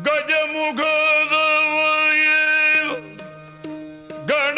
ಗಜಮುಖದ ಗಣ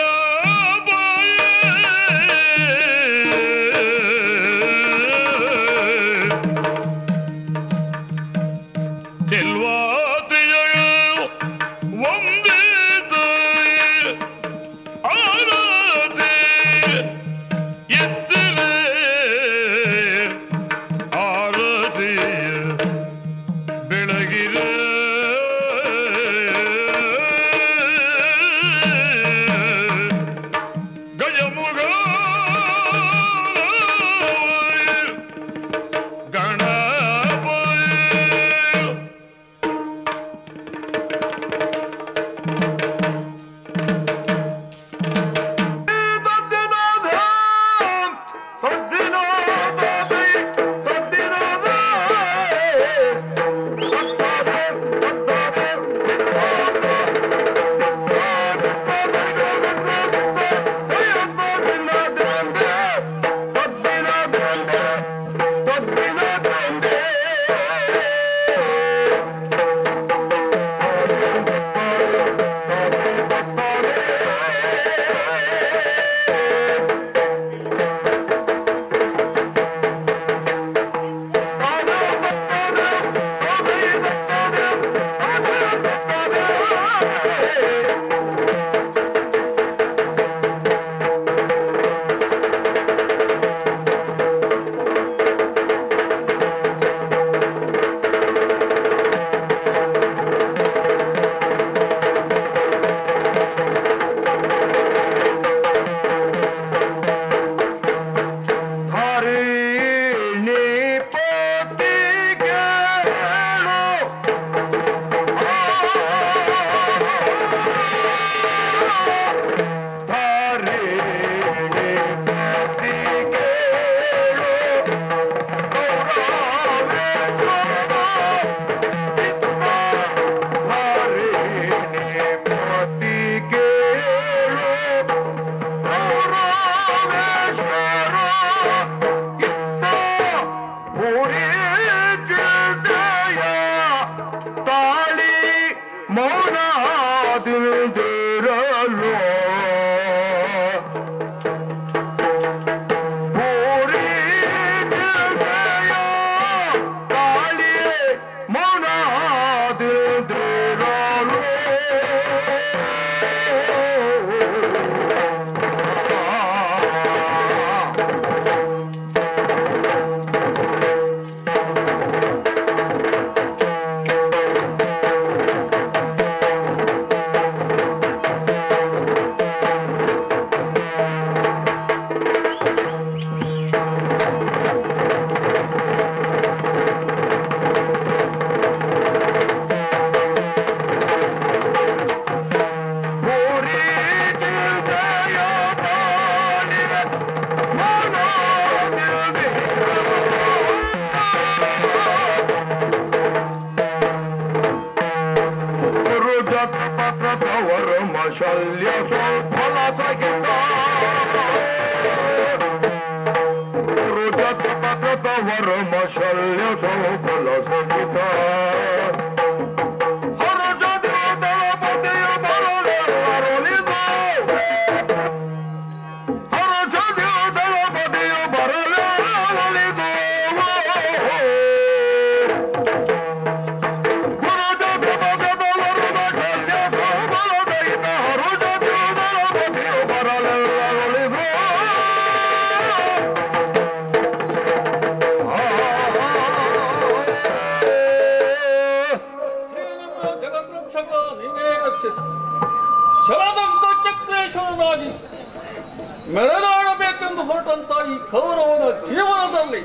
ಮೆರೆದಾಡಬೇಕೆಂದು ಹೊರಟಂತ ಈ ಕೌರವನ ಜೀವನದಲ್ಲಿ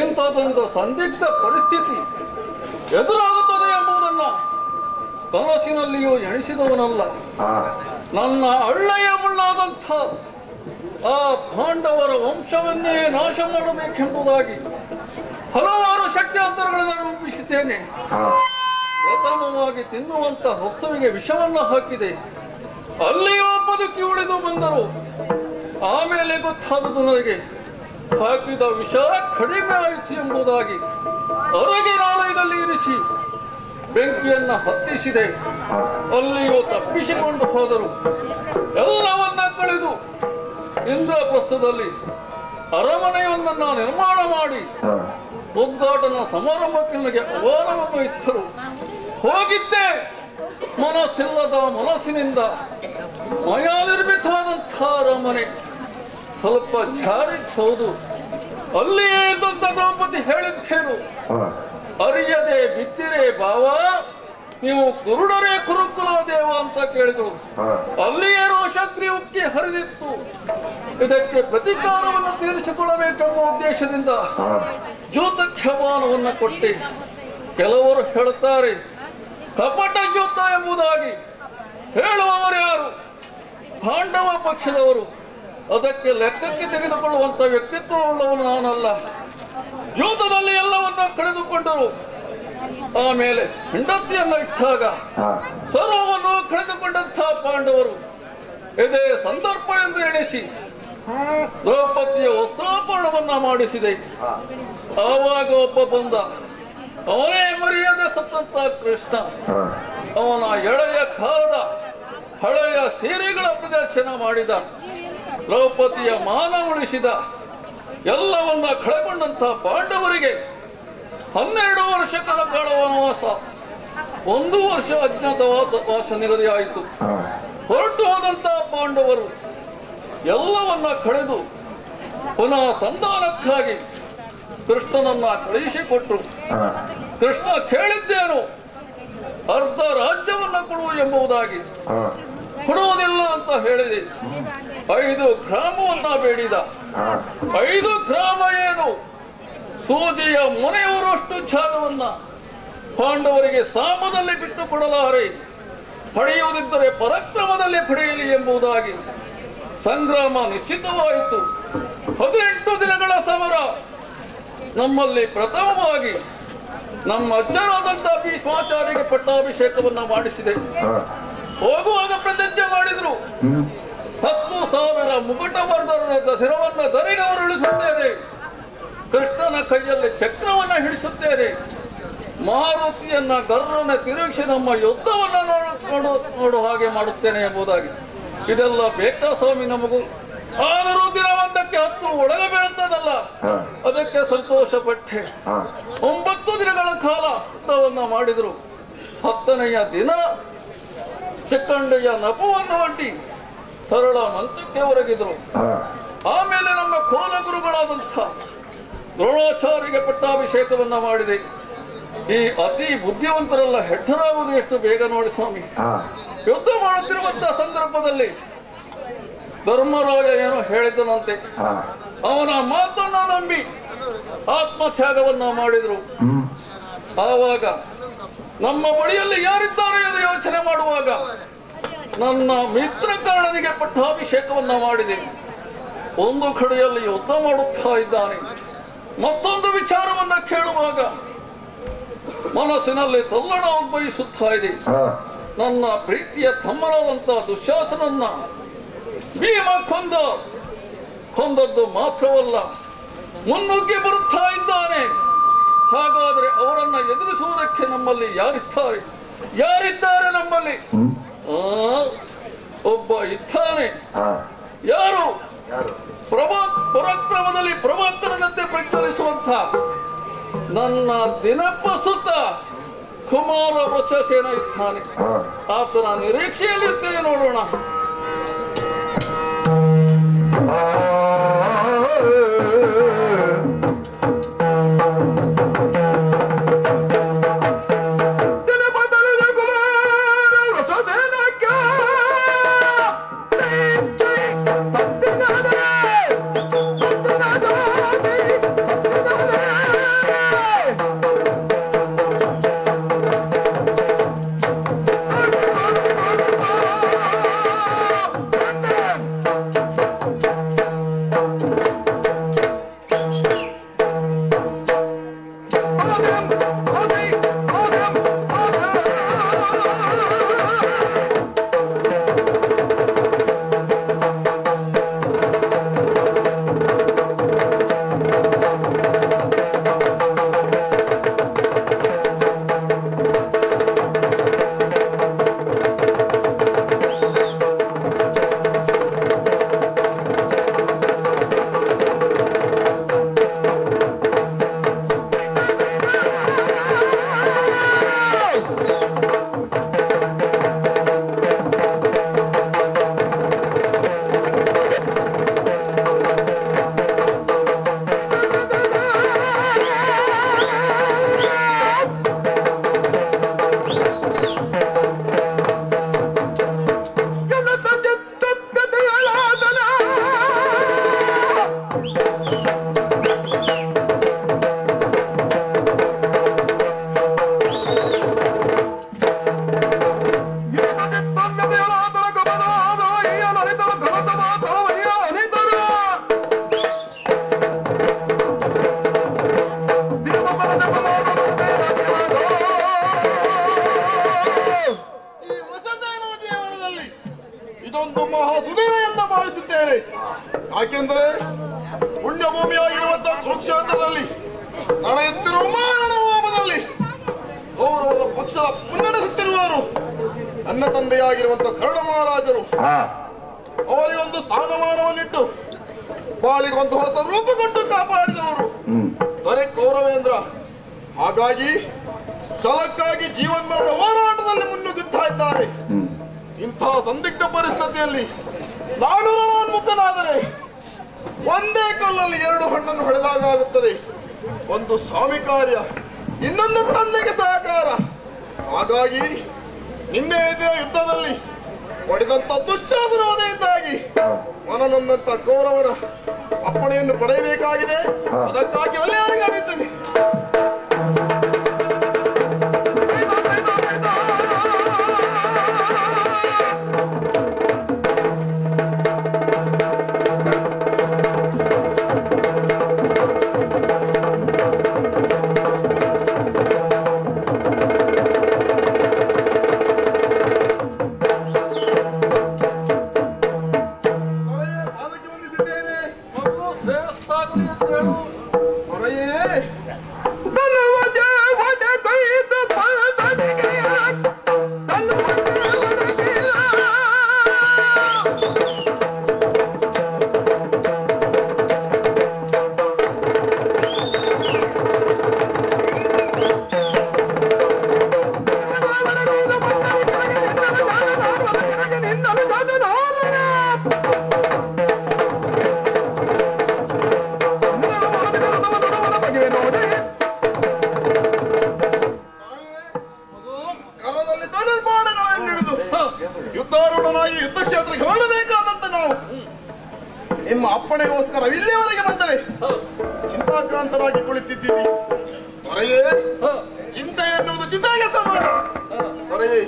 ಇಂಥದೊಂದು ಸಂದಿಗ್ಧ ಪರಿಸ್ಥಿತಿ ಎದುರಾಗುತ್ತದೆ ಎಂಬುದನ್ನ ಕನಸಿನಲ್ಲಿಯೂ ಎಣಿಸಿದವನಲ್ಲ. ನನ್ನ ಅಳ್ಳೆಯ ಮುಳ್ಳಾದಂಥ ಆ ಪಾಂಡವರ ವಂಶವನ್ನೇ ನಾಶ ಮಾಡಬೇಕೆಂಬುದಾಗಿ ಹಲವಾರು ಶಕ್ತ್ಯಾಂತರಗಳನ್ನು ರೂಪಿಸಿದ್ದೇನೆ. ಪ್ರಥಮವಾಗಿ ತಿನ್ನುವಂತ ಹೊಸವಿಗೆ ವಿಷವನ್ನ ಹಾಕಿದೆ. ಅಲ್ಲಿಯೂ ಬದುಕಿ ಉಳಿದು ಬಂದರು. ಆಮೇಲೆ ಗೊತ್ತಾದದು ನನಗೆ ಹಾಕಿದ ವಿಷ ಕಡಿಮೆ ಆಯಿತು ಎಂಬುದಾಗಿ ಅರಗಿನಾಲಯದಲ್ಲಿ ಇರಿಸಿ ಬೆಂಕಿಯನ್ನ ಹೊತ್ತಿಸಿದೆ. ಅಲ್ಲಿಯೂ ತಪ್ಪಿಸಿಕೊಂಡು ಹೋದರು. ಎಲ್ಲವನ್ನ ಕಳೆದು ಇಂದ್ರಪ್ರಸ್ಥದಲ್ಲಿ ಅರಮನೆಯೊಂದನ್ನು ನಿರ್ಮಾಣ ಮಾಡಿ ಉದ್ಘಾಟನಾ ಸಮಾರಂಭಕ್ಕೆ ನನಗೆ ಆಹ್ವಾನವನ್ನು ಇತ್ತರು. ಹೋಗಿದ್ದೆ. ಮನಸ್ಸಿಲ್ಲದ ಮನಸ್ಸಿನಿಂದ ಮಾಯಾನಿರ್ಮಿತವಾದಂತಹ ಅರಮನೆ ಸ್ವಲ್ಪ ಜಾರಿತ್ತು. ಅಲ್ಲಿಯೇ ಇದ್ದಂತ ದ್ರೌಪದಿ ಹೇಳಿದ್ದೇನು, ಅರಿಯದೆ ಬಿದ್ದಿರೆ ಭಾವ, ನೀವು ಕುರುಡರೇ ಕುರುಕುಲ ದೇವ ಅಂತ ಕೇಳಿದರು. ಅಲ್ಲಿಯೇ ರೋಷಾಗ್ನಿ ಉಕ್ಕಿ ಹರಿದಿತ್ತು. ಇದಕ್ಕೆ ಪ್ರತೀಕಾರವನ್ನು ತೀರಿಸಿಕೊಳ್ಳಬೇಕೆಂಬ ಉದ್ದೇಶದಿಂದ ಜ್ಯೋತಕ್ಷಪಾನವನ್ನು ಕೊಟ್ಟೆ. ಕೆಲವರು ಹೇಳುತ್ತಾರೆ ಕಪಟ ಜ್ಯೋತ ಎಂಬುದಾಗಿ. ಹೇಳುವವರು ಯಾರು? ಪಾಂಡವ ಪಕ್ಷದವರು. ಅದಕ್ಕೆ ಲೆಕ್ಕಕ್ಕೆ ತೆಗೆದುಕೊಳ್ಳುವಂತ ವ್ಯಕ್ತಿತ್ವವುಳ್ಳವನು ನಾನಲ್ಲ. ಜ್ಯೋತದಲ್ಲಿ ಎಲ್ಲವನ್ನ ಕಳೆದುಕೊಂಡರು. ಆಮೇಲೆ ಹೆಂಡತಿಯನ್ನ ಇಟ್ಟಾಗ ಸರ್ವವನ್ನು ಕಳೆದುಕೊಂಡಂತಹ ಪಾಂಡವರು ಇದೇ ಸಂದರ್ಭ ಎಂದು ಎಣಿಸಿ ದ್ರೌಪದಿಯ ವಸ್ತ್ರಾಪರಣವನ್ನ ಮಾಡಿಸಿದೆ. ಆವಾಗ ಒಬ್ಬ ಬಂದ. ಅವನೇ ಮರ್ಯಾದೆ ಸತ್ತಂತ ಕೃಷ್ಣ. ಅವನ ಎಳೆಯ ಕಾಲದ ಹಳೆಯ ಸೀರೆಗಳ ಪ್ರದರ್ಶನ ಮಾಡಿದ. ದ್ರೌಪದಿಯ ಮಾನ ಉಳಿಸಿದ. ಎಲ್ಲವನ್ನ ಕಳೆಕೊಂಡಂತಹ ಪಾಂಡವರಿಗೆ 12 ವರ್ಷಗಳ ಕಾಲ ವನವಾಸ, 1 ವರ್ಷ ಅಜ್ಞಾತವಾಸ ನಿಗದಿಯಾಯಿತು. ಹೊರಟು ಹೋದಂತಹ ಪಾಂಡವರು ಎಲ್ಲವನ್ನ ಕಳೆದು ಪುನಃ ಸಂಧಾನಕ್ಕಾಗಿ ಕೃಷ್ಣನನ್ನ ಕಳುಹಿಸಿಕೊಟ್ರು. ಕೃಷ್ಣ ಕೇಳಿದ್ದೇನು, ಅರ್ಧ ರಾಜ್ಯವನ್ನ ಕೊಡುವ ಎಂಬುದಾಗಿ. ಕೊಡುವುದಿಲ್ಲ ಅಂತ ಹೇಳಿದೆ. 5 ಗ್ರಾಮವನ್ನ ಬೇಡಿದ. 5 ಗ್ರಾಮ ಏನು, ಸೂಜಿಯ ಮೊನೆಯವರಷ್ಟು ಜಾಗವನ್ನ ಪಾಂಡವರಿಗೆ ಸಾಮದಲ್ಲಿ ಬಿಟ್ಟು ಕೊಡಲಾರೆ. ಪಡೆಯುವುದಿದ್ದರೆ ಪರಾಕ್ರಮದಲ್ಲಿ ಪಡೆಯಲಿ ಎಂಬುದಾಗಿ ಸಂಗ್ರಾಮ ನಿಶ್ಚಿತವಾಯಿತು. 18 ದಿನಗಳ ಸಮರ. ನಮ್ಮಲ್ಲಿ ಪ್ರಥಮವಾಗಿ ನಮ್ಮ ಅಜ್ಜರಾದಂತಹ ಭೀಷ್ಮಾಚಾರ್ಯರಿಗೆ ಪಟ್ಟಾಭಿಷೇಕವನ್ನ ಮಾಡಿಸಿದೆ. ಹೋಗುವಾಗ ಪ್ರತಿಜ್ಞೆ ಮಾಡಿದ್ರು, 10,000 ಮುಕುಟವರ್ಧನದ ಶಿರವನ್ನ ಧರೆಗೆ ಉರುಳಿಸುತ್ತೇನೆ, ಕೃಷ್ಣನ ಕೈಯಲ್ಲಿ ಚಕ್ರವನ್ನ ಹಿಡಿಸುತ್ತೇನೆ, ಮಾರುತಿಯನ್ನ ಗರ್ರನ ತಿರುಗಿಸಿ ನಮ್ಮ ಯುದ್ಧವನ್ನ ನೋಡು ಹಾಗೆ ಮಾಡುತ್ತೇನೆ ಎಂಬುದಾಗಿ. ಇದೆಲ್ಲ ಬೇಕಾ ಸ್ವಾಮಿ ನಮಗೂ? ಆದರೂ ದಿನವೊಂದಕ್ಕೆ 10 ಒಳಗೆ ಬೀಳುತ್ತದಲ್ಲ, ಅದಕ್ಕೆ ಸಂತೋಷ ಪಟ್ಟೆ. 9 ದಿನಗಳ ಕಾಲ ಯುದ್ಧವನ್ನ ಮಾಡಿದ್ರು. 10ನೆಯ ದಿನ ಚಿಕ್ಕಂಡೆಯ ನಪವನ್ನು ಒಡ್ಡಿ ಸರಳ ಮಂತ್ರಕ್ಕೆ ಹೊರಗಿದ್ರು. ಆಮೇಲೆ ನಮ್ಮ ಕೋಲ ಗುರುಗಳಾದಂಥ ದ್ರೋಣಾಚಾರ್ಯರಿಗೆ ಪಟ್ಟಾಭಿಷೇಕವನ್ನ ಮಾಡಿದೆ. ಈ ಅತಿ ಬುದ್ಧಿವಂತರೆಲ್ಲ ಹೆಡ್ಡರಾಗುವುದು ಎಷ್ಟು ಬೇಗ ನೋಡಿ ಸ್ವಾಮಿ. ಯುದ್ಧ ಮಾಡುತ್ತಿರುವಂತಹ ಸಂದರ್ಭದಲ್ಲಿ ಧರ್ಮರಾಜ ಏನೋ ಹೇಳಿದನಂತೆ. ಅವನ ಮಾತನ್ನ ನಂಬಿ ಆತ್ಮತ್ಯಾಗವನ್ನ ಮಾಡಿದ್ರು. ಆವಾಗ ನಮ್ಮ ಬಳಿಯಲ್ಲಿ ಯಾರಿದ್ದಾರೆ ಎಂದು ಯೋಚನೆ ಮಾಡುವಾಗ ನನ್ನ ಮಿತ್ರ ಕರ್ಣನಿಗೆ ಪಟ್ಟಾಭಿಷೇಕವನ್ನ ಮಾಡಿದೆ. ಒಂದು ಕಡೆಯಲ್ಲಿ ಯುದ್ಧ ಮಾಡುತ್ತಾ ಇದ್ದಾನೆ. ಮತ್ತೊಂದು ವಿಚಾರವನ್ನ ಕೇಳುವಾಗ ಮನಸ್ಸಿನಲ್ಲಿ ತಲ್ಲಣ ಉದ್ಭವಿಸುತ್ತಾ ಇದೆ. ನನ್ನ ಪ್ರೀತಿಯ ತಮ್ಮನಾದಂತಹ ದುಶ್ಯಾಸನನ್ನ ಭೀಮ ಕೊಂದದ್ದು ಮಾತ್ರವಲ್ಲ, ಮುನ್ನುಗ್ಗಿ ಬರುತ್ತಾ ಇದ್ದಾನೆ. ಹಾಗಾದ್ರೆ ಅವರನ್ನ ಎದುರಿಸುವುದಕ್ಕೆ ನಮ್ಮಲ್ಲಿ ಯಾರಿದ್ದಾರೆ ನಮ್ಮಲ್ಲಿ? ಒಬ್ಬ ಇದ್ದಾನೆ. ಯಾರು? ಪರಾಕ್ರಮದಲ್ಲಿ ಪ್ರಭಾಕರನಂತೆ ಪ್ರಜ್ವಲಿಸುವಂತ ನನ್ನ ದಿನಪ್ಪ ಸುತ್ತ ಕುಮಾರ ವೃಷಸೇನ ಇದ್ದಾನೆ. ಆತನ ನಿರೀಕ್ಷೆಯಲ್ಲಿರ್ತೇನೆ, ನೋಡೋಣ. ಬಯಸುತ್ತೇನೆ. ಯಾಕೆಂದರೆ ಪುಣ್ಯಭೂಮಿಯಾಗಿರುವಂತಹ ಕುರುಕ್ಷೇತ್ರದಲ್ಲಿ ನಡೆಯುತ್ತಿರುವ ಮಾರಣ ಹೋಮದಲ್ಲಿ ಕೌರವರ ಪಕ್ಷದ ಮುನ್ನಡೆಸುತ್ತಿರುವರು ನನ್ನ ತಂದೆಯಾಗಿರುವಂತಹ ಕರ್ಣ ಮಹಾರಾಜರು. ಅವರಿಗೊಂದು ಸ್ಥಾನಮಾನವನ್ನಿಟ್ಟು ಬಾಳಿಗೊಂದು ಹೊಸ ರೂಪ ಕೊಟ್ಟು ಕಾಪಾಡಿದವರು ದೊರೆ ಕೌರವೇಂದ್ರ. ಹಾಗಾಗಿ ಛಲಕ್ಕಾಗಿ ಜೀವನ್ಮರಣ ಹೋರಾಟದಲ್ಲಿ ಮುನ್ನುಗ್ಗುತ್ತಾ ಇದ್ದಾರೆ. ಇಂತಹ ಸಂದಿಗ್ಧ ಪರಿಸ್ಥಿತಿಯಲ್ಲಿ ನಾನು ರಣೋನ್ಮುಖನಾದರೆ ಒಂದೇ ಕಲ್ಲಲ್ಲಿ ಎರಡು ಹಣ್ಣನ್ನು ಹೊಡೆದಾಗ ಆಗುತ್ತದೆ. ಒಂದು ಸ್ವಾಮಿ ಕಾರ್ಯ, ಇನ್ನೊಂದು ತಂದೆಗೆ ಸಹಕಾರ. ಹಾಗಾಗಿ ನಿನ್ನೆ ಇದ್ದ ಯುದ್ಧದಲ್ಲಿ ಹೊಡೆದಂತ ದುಶ್ಯಾಸನದಿಂದಾಗಿ ಮನನೊಂದಂತ ಕೌರವನ ಅಪ್ಪಣೆಯನ್ನು ಪಡೆಯಬೇಕಾಗಿದೆ. ಅದಕ್ಕಾಗಿ ಅಲ್ಲೇ ಅರಿಗಾಡಿದ್ದೇನೆ. ಯುದ್ಧಾರೂಢನಾಗಿ ಯುದ್ಧ ಕ್ಷೇತ್ರಕ್ಕೆ ಹೊರಡಬೇಕಾದಂತ ನಾವು ನಿಮ್ಮ ಅಪ್ಪಣೆಗೋಸ್ಕರ ಇಲ್ಲಿಯವರೆಗೆ ಬಂದರೆ ಚಿಂತಾಕ್ರಾಂತರಾಗಿ ಕುಳಿತಿದ್ದೀರಿ. ಹೊರೆಯೇ ಚಿಂತೆ ಎನ್ನುವುದು ಚಿಂತೆಗೆ ಸಮಾನ. ಹೊರೆಯೇ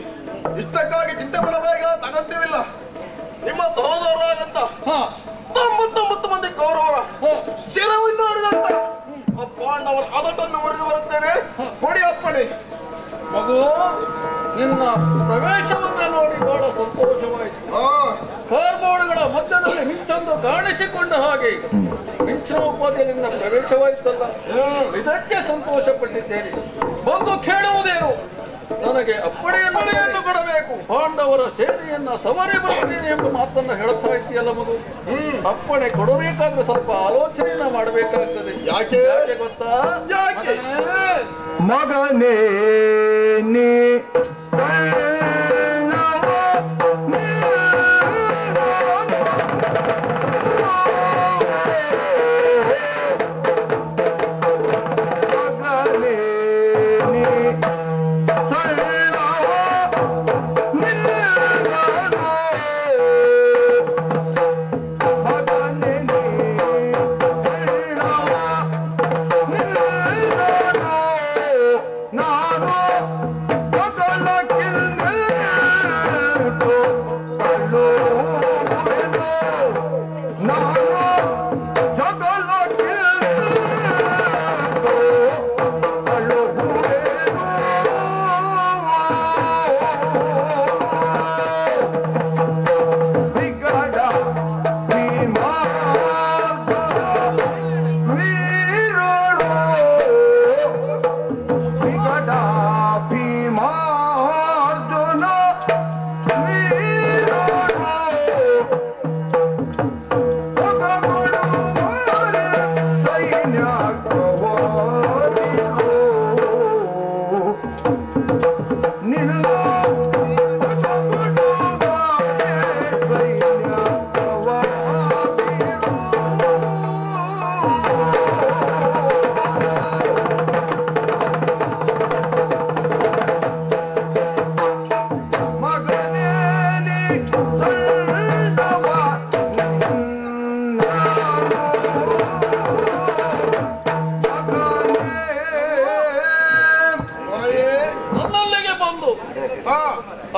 ಇಷ್ಟಕ್ಕಾಗಿ ಚಿಂತೆ ಮಾಡಬೇಕಾದ ಅಗತ್ಯವಿಲ್ಲ. ನಿಮ್ಮ ಸಹೋದರರಾಗಂತ 99 ಮಂದಿ ಕೌರವರ ಶಿರವನ್ನು ಹೊಡೆದಂತ ಪಾಂಡವರ ಅದಟನ್ನು ಮುರಿದು ಬರುತ್ತೇನೆ. ಕೊಡಿ ಅಪ್ಪಣೆ. ಮಗು, ನಿನ್ನ ಪ್ರವೇಶವನ್ನ ನೋಡಿ ಬಹಳ ಸಂತೋಷವಾಯಿತು. ಕಾರ್ಬೋರ್ಡ್ಗಳ ಮಧ್ಯದಲ್ಲಿ ಮಿಂಚೊಂದು ಕಾಣಿಸಿಕೊಂಡ ಹಾಗೆ ಮಿಂಚಿನ ಉಪಾಧಿಯಿಂದ ಪ್ರವೇಶವಾಯಿತಲ್ಲ, ಇದಕ್ಕೆ ಸಂತೋಷ ಪಟ್ಟಿದ್ದೇನೆ. ಬಂದು ಕೇಳುವುದೇನು? ನನಗೆ ಅಪ್ಪಣೆಯನ್ನು ಕೊಡಬೇಕು. ಪಾಂಡವರ ಸೇನೆಯನ್ನ ಸವರಿ ಬರುತ್ತೇನೆ ಎಂಬ ಮಾತನ್ನ ಹೇಳ್ತಾ ಇದ್ದೀಯಲ್ಲ ಮಗು. ಅಪ್ಪಣೆ ಕೊಡಬೇಕಾದ್ರೆ ಸ್ವಲ್ಪ ಆಲೋಚನೆಯನ್ನ ಮಾಡಬೇಕಾಗ್ತದೆ. ಯಾಕೆ ಗೊತ್ತಾ? ಮಗನೇ ನೀ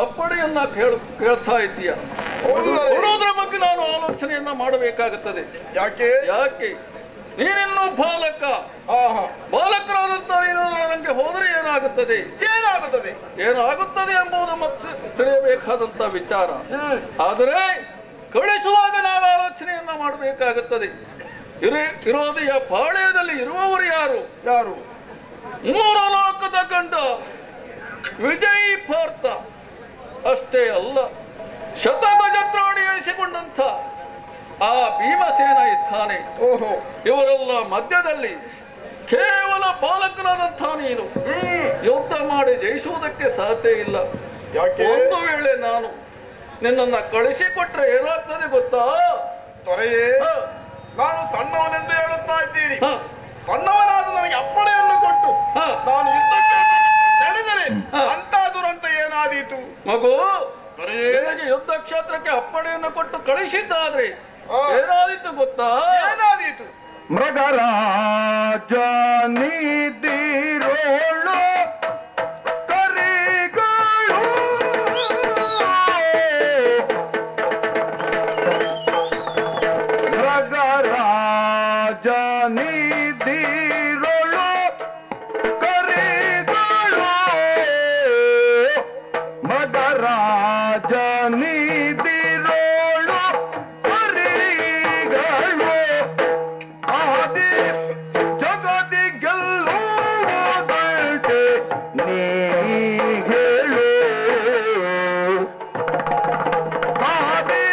ಅಪ್ಪಣೆಯನ್ನ ಕೇಳ್ತಾ ಇದ್ದೀಯ. ಕೊಡೋದ್ರ ಬಗ್ಗೆ ನಾನು ಆಲೋಚನೆಯನ್ನ ಮಾಡಬೇಕಾಗುತ್ತದೆ. ಯಾಕೆ ಯಾಕೆ ನೀನಿನ್ನೂ ಬಾಲಕ. ಬಾಲಕರಾದಂತ ನೀನು ನನಗೆ ಹೋದರೆ ಏನಾಗುತ್ತದೆ ಎಂಬುದು ಮತ್ತೆ ತಿಳಿಯಬೇಕಾದಂತ ವಿಚಾರ. ಆದರೆ ಕಳಿಸುವಾಗ ನಾವು ಆಲೋಚನೆ ಮಾಡಬೇಕಾಗುತ್ತದೆ. ವಿರೋಧಿಯ ಪಾಳ್ಯದಲ್ಲಿ ಇರುವವರು ಯಾರು? ಯಾರು? ಮೂರ ಲೋಕದ ಗಂಡ ವಿಜಯ್ ಪಾರ್ಥ. ಅಷ್ಟೇ ಅಲ್ಲ, ಶತಗಜತ್ರಾಣಿ ಎನಿಸಿಕೊಂಡಂಥ ಆ ಭೀಮಸೇನ ಇದ್ದಾನೆ. ಓಹೋ, ಇವರೆಲ್ಲ ಮಧ್ಯದಲ್ಲಿ ಕೇವಲ ಬಾಲಕನಾದಂಥ ನೀನು ಯುದ್ಧ ಮಾಡಿ ಜಯಿಸುವುದಕ್ಕೆ ಸಾಧ್ಯ ಇಲ್ಲ. ಯಾಕೆ? ಒಂದು ವೇಳೆ ನಾನು ನಿನ್ನನ್ನು ಕಳಿಸಿಕೊಟ್ರೆ ಏನಾಗ್ತದೆ ಗೊತ್ತಾ? ದೊರೆಯೇ, ನಾನು ಸಣ್ಣವನೆಂದು ಹೇಳುತ್ತಾ ಇದ್ದೀರಿ. ಸಣ್ಣವನಾದ ನನಗೆ ಅಪ್ಪಣೆಯನ್ನು ಕೊಟ್ಟು ನಾನು ಯುದ್ಧ ನಡೆದರೆ ಅಂತ ದುರಂತ ಏನಾದೀತು? ಮಗು, ದೊರೆಯೇ, ನಿನಗೆ ಯುದ್ಧ ಕ್ಷೇತ್ರಕ್ಕೆ ಅಪ್ಪಣೆಯನ್ನು ಕೊಟ್ಟು ಕಳಿಸಿದ್ದಾದ್ರೆ ಏನಾದೀತು ಗೊತ್ತಾ? ಏನಾದೀತು? ಮೃಗರಾಜ ನಿದಿರೋಳು ಕರಿಗಳು ಮೃಗರಾಜ ನಿದಿರೋಳು ಕರಿಗಳು ಮೃಗರಾಜ ನಿದಿರೋಳು ಕರಿಗಳು ಆದಿ ಜಗದಿ ಗೆಲ್ಲುವುದಂತೆ ನೀ ಹೇಳು. ಆದಿ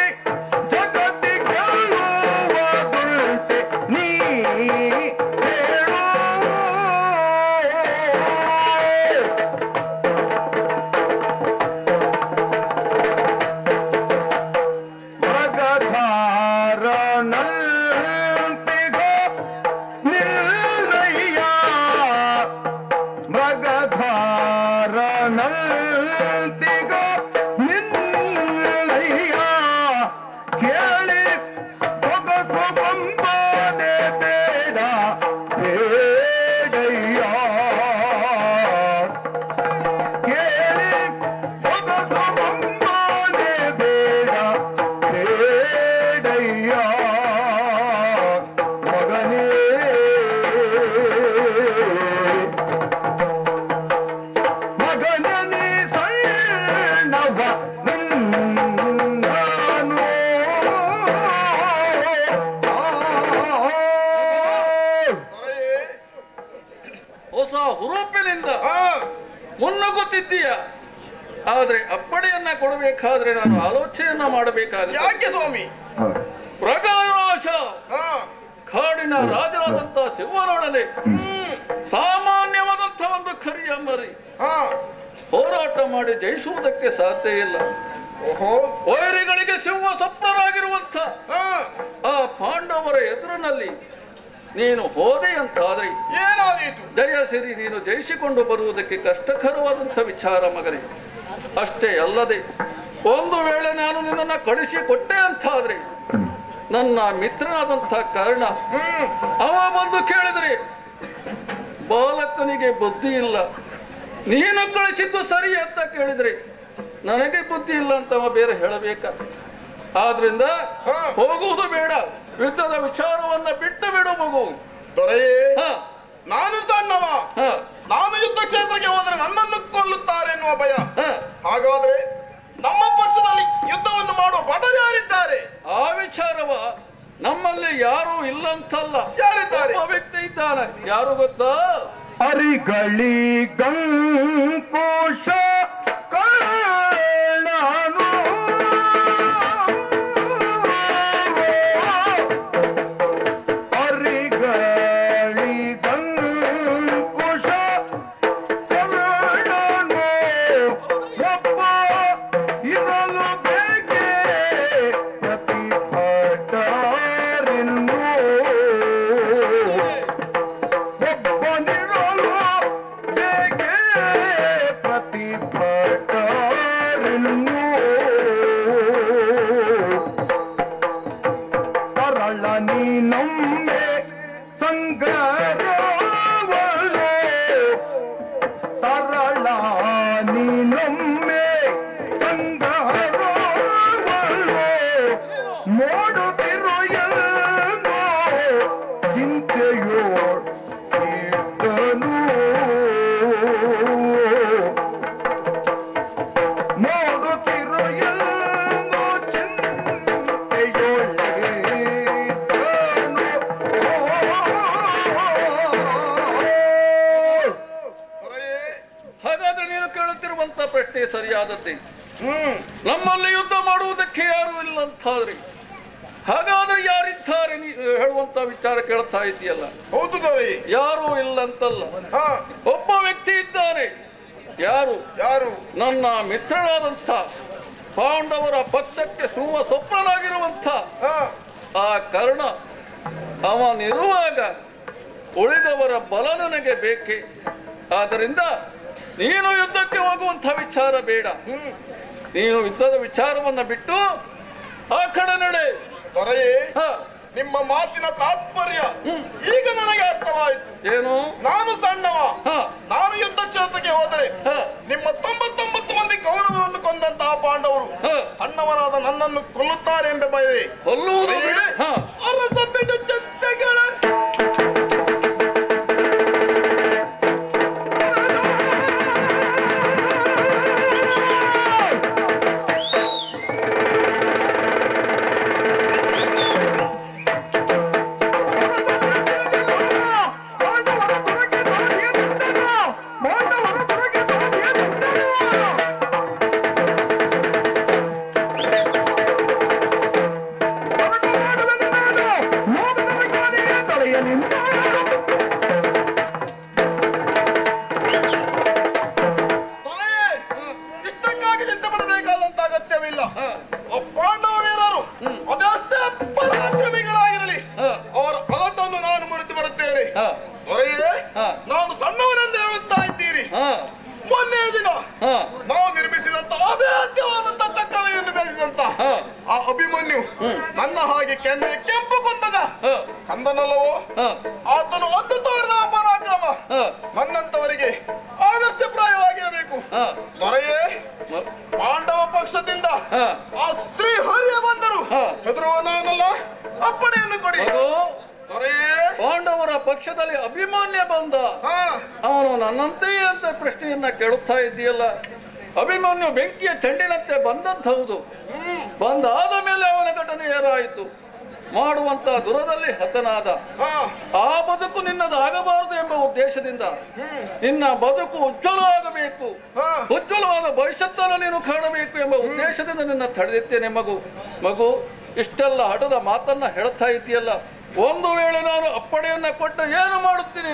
ಜಗದಿ ಗೆಲ್ಲುವುದಂತೆ ನೀ ಹೇಳು. ಮೃಗಧಾರನಂತಿಗೋ ನಿಲ್ಲಯ್ಯ ಮೃಗಧಾರನಂತಿಗೋ ನಿಲ್ಲಯ್ಯ ಕೇಳಿ ಸೊಗಸು ಬಂಬನೆ ಬೇಡ ಬೇಡಯ್ಯ ಕೇಳಿ ಸೊಗಸು ಬಂಬನೆ ಬೇಡ ಬೇಡಯ್ಯ ಮಗನೇ ಮಗನೇ ಸಣ್ಣವ ನಾನು ದೊರೆಯೇ, ಹೊಸ ಹುರುಪಿನಿಂದ ಆ, ಮುನ್ನುಗ್ಗುತ್ತಿದ್ದೀಯ. ಆದ್ರೆ ಅಪ್ಪಣೆಯನ್ನ ಕೊಡಬೇಕಾದ್ರೆ ನಾನು ಆಲೋಚನೆಯನ್ನ ಮಾಡಬೇಕಾಗುತ್ತೆ. ಯಾಕೆ ಸ್ವಾಮಿ? ಪ್ರಕಾಶ ಹಾ, ಕಾಡಿನ ರಾಜನಾದಂತ ಶಿವನೊಡನೆ ಸಾಮಾನ್ಯವಾದಂಥ ಒಂದು ಕರಿಯ ಮರಿ ಹಾ, ಹೋರಾಟ ಮಾಡಿ ಜಯಿಸುವುದಕ್ಕೆ ಸಾಧ್ಯ ಇಲ್ಲ. ಓಹೋ, ವೈರಿಗಳಿಗೆ ಸಿಂಹ ಸ್ವಪ್ನರಾಗಿರುವಂಥ ಹಾ, ಆ ಪಾಂಡವರ ಎದುರಿನಲ್ಲಿ ನೀನು ಹೋದೆ ಅಂತಾದ್ರೆ ಏನಾದೀತು? ಜಯಸಿರಿ ನೀನು ಜಯಿಸಿಕೊಂಡು ಬರುವುದಕ್ಕೆ ಕಷ್ಟಕರವಾದಂಥ ವಿಚಾರ ಮಗನೇ. ಅಷ್ಟೇ ಅಲ್ಲದೆ ಒಂದು ವೇಳೆ ನಾನು ನಿನ್ನನ್ನು ಕಳಿಸಿಕೊಟ್ಟೆ ಅಂತಾದ್ರೆ ನನ್ನ ಮಿತ್ರನಾದಂಥ ಕರ್ಣ ಅವ ಬಂದು ಕೇಳಿದರೆ ಬಾಲಕನಿಗೆ ಬುದ್ಧಿ ಇಲ್ಲ, ನೀನು ಕಳಿಸಿದ್ದು ಸರಿ ಅಂತ ಕೇಳಿದ್ರೆ ನನಗೆ ಬುದ್ಧಿ ಇಲ್ಲ ಅಂತ ಅವ ಬೇರೆ ಹೇಳಬೇಕ. ಆದ್ರಿಂದ ಹೋಗುವುದು ಬೇಡ, ಯುದ್ಧದ ವಿಚಾರವನ್ನ ಬಿಟ್ಟು ಬಿಡು ಮಗು. ದೊರೆಯೇ, ಹ ನಾನು ಸಣ್ಣವ, ಹ ನಾನು ಯುದ್ಧ ಕ್ಷೇತ್ರಕ್ಕೆ ಹೋದರೆ ನನ್ನನ್ನು ಕೊಲ್ಲುತ್ತಾರೆ ಎನ್ನುವ ಭಯ. ಹ ಹಾಗಾದ್ರೆ ನಮ್ಮ ಪಕ್ಷದಲ್ಲಿ ಯುದ್ಧವನ್ನು ಮಾಡುವ ಭಟರು ಯಾರಿದ್ದಾರೆ? ಆ ವಿಚಾರವ ನಮ್ಮಲ್ಲಿ ಯಾರು ಇಲ್ಲ ಅಂತಲ್ಲ, ಯಾರಿದ್ದಾರೆ? ಒಬ್ಬ ವ್ಯಕ್ತಿ ಇದ್ದಾನೆ. ಯಾರು ಗೊತ್ತಾ? ಅರಿಗಳಿಗಂಕುಶ ಕರ್ಣನು ಅರಿಗಳಿಗಂಕುಶ ಕರ್ಣನು ಒಬ್ಬ ಇರಲು ಬೇಕೆ ಪ್ರತಿಭಟರೆನ್ನು ಒಬ್ಬನಿರಲು ಬೇಕೆ ಪ್ರತಿಭಟರೆನ್ನು ತರಳ ನೀನೊಮ್ಮೆ ಸಂಗರವಳು ತರಳ ನೀನೊಮ್ಮೆ ಸಂಗರವಳು ನೋಡುತ್ತಿರು ಎಲ್ಲೋ ಚಿಂತೆಯೋ ಇದ್ದನು ನೋಡುತ್ತಿರು ಎಲ್ಲೋ ಚಿಂತೆಯೊಳಗೆ ಆದದ್ದೇ. ನಮ್ಮಲ್ಲಿ ಯುದ್ಧ ಮಾಡುವುದಕ್ಕೆ ಯಾರು ಇಲ್ಲ ಅಂತಾದ್ರೆ ಹಾಗಾದ್ರೆ ಯಾರಿದ್ದಾರೆ ಹೇಳುವಂತ ವಿಚಾರ ಕೇಳ್ತಾ ಇದೆಯಲ್ಲ. ಹೌದು ದೊರೆ. ಯಾರು ಇಲ್ಲ ಅಂತಲ್ಲ, ಒಬ್ಬ ವ್ಯಕ್ತಿ ಇದ್ದಾನೆ. ಯಾರು? ಯಾರು? ನನ್ನ ಮಿತ್ರನಾದಂಥ ಪಾಂಡವರ ಪಕ್ಷಕ್ಕೆ ಸ್ವಪ್ನನಾಗಿರುವಂಥ ಆ ಕರ್ಣ. ಅವನಿರುವಾಗ ಉಳಿದವರ ಬಲ ನನಗೆ ಬೇಕೆ. ಆದ್ದರಿಂದ ನೀನು ಯುದ್ಧಕ್ಕೆ ಹೋಗುವಂಥ ವಿಚಾರ ಬೇಡ. ನೀನು ಯುದ್ಧದ ವಿಚಾರವನ್ನ ಬಿಟ್ಟು ಆ ಕಡೆ ನಡೆ. ದೊರೆಯೇ, ನಿಮ್ಮ ಮಾತಿನ ತಾತ್ಪರ್ಯ ಈಗ ನನಗೆ ಅರ್ಥವಾಯಿತು. ಏನು? ನಾನು ಸಣ್ಣವ, ನಾನು ಯುದ್ಧ ಕ್ಷೇತ್ರಕ್ಕೆ ಹೋದರೆ ನಿಮ್ಮ 99 ಮಂದಿ ಕೌರವರನ್ನು ಕೊಂದಂತಹ ಪಾಂಡವರು ಸಣ್ಣವನಾದ ನನ್ನನ್ನು ಕೊಲ್ಲುತ್ತಾರೆ ಎಂಬ ಭಯವೇ. ಕೊಲ್ಲುವುದು ಅರಸ ಬಿಡು ಜಂತೆಗಳ ಇಷ್ಟಕ್ಕಾಗಿ ಚಿಂತೆ ಪಡಬೇಕಾದಂತ ಅಗತ್ಯವಿಲ್ಲ. ಪಾಂಡವ ವೀರರು ಅದಷ್ಟೇ ಪರಾಕ್ರಮಿಗಳಾಗಿರಲಿ, ಅವರ ಫಲವನ್ನು ನಾನು ಮುರಿದು ಬರುತ್ತೇನೆ. ದೊರೆಯೇ, ನಾನು ಸಣ್ಣವನೆಂದು ಹೇಳುತ್ತಾ ಇದ್ದೀರಿ. ಮೊನ್ನೆಯ ದಿನ ನಾವು ನಿರ್ಮಿಸಿದಂತ ಅಭೇದ್ಯವಾದಂತ ಚಕ್ರವೆಯನ್ನು ಬೆಳೆಸಿದಂತ ಆ ಅಭಿಮನ್ಯು ನನ್ನ ಹಾಗೆ ಕೆಂಪು ಕೊಂದದ ಕಂದನಲ್ಲವೋ, ಆತನು ಒಂದು ತೋರಿದ ಪರಾಕ್ರಮ ನನ್ನಂತವರಿಗೆ ಆದರ್ಶಪ್ರಾಯವಾಗಿರಬೇಕು. ದೊರೆಯೇ, ಪಾಂಡವ ಪಕ್ಷದಿಂದ ಆ ಶ್ರೀ ಹರಿಯ ಬಂದರು ಹೆದರುವ ನಾನಲ್ಲ, ಅಪ್ಪಣೆಯನ್ನು ಕೊಡಿ. ದೊರೆಯೇ, ಪಾಂಡವರ ಪಕ್ಷದಲ್ಲಿ ಅಭಿಮನ್ಯ ಬಂದ, ಅವನು ನನ್ನಂತೆಯೇ ಅಂತ ಪ್ರಶ್ನೆಯನ್ನ ಕೇಳುತ್ತಾ ಇದ್ದೀಯಲ್ಲ. ಅಭಿಮನ್ಯು ಬೆಂಕಿಯ ಚೆಂಡಿನಂತೆ ಬಂದದ್ದು ಹೌದು. ಬಂದಾದ ಮೇಲೆ ಅವನ ಘಟನೆ ಏನಾಯಿತು. ಮಾಡುವಂತ ದುರದಲ್ಲಿ ಹತನಾದ. ಆ ಬದುಕು ನಿನ್ನದಾಗಬಾರದು ಎಂಬ ಉದ್ದೇಶದಿಂದ, ನಿನ್ನ ಬದುಕು ಉಜ್ವಲವಾಗಬೇಕು, ಉಜ್ವಲವಾದ ಭವಿಷ್ಯತ್ತನ್ನು ನೀನು ಕಾಣಬೇಕು ಎಂಬ ಉದ್ದೇಶದಿಂದ ನಿನ್ನ ತಡೆದಿದ್ದೇನೆ. ಮಗು ಇಷ್ಟೆಲ್ಲ ಹಠದ ಮಾತನ್ನ ಹೇಳ್ತಾ ಇದ್ದೀಯಲ್ಲ, ಒಂದು ವೇಳೆ ನಾನು ಅಪ್ಪಣೆಯನ್ನ ಕೊಟ್ಟು ಏನು ಮಾಡುತ್ತೀನಿ?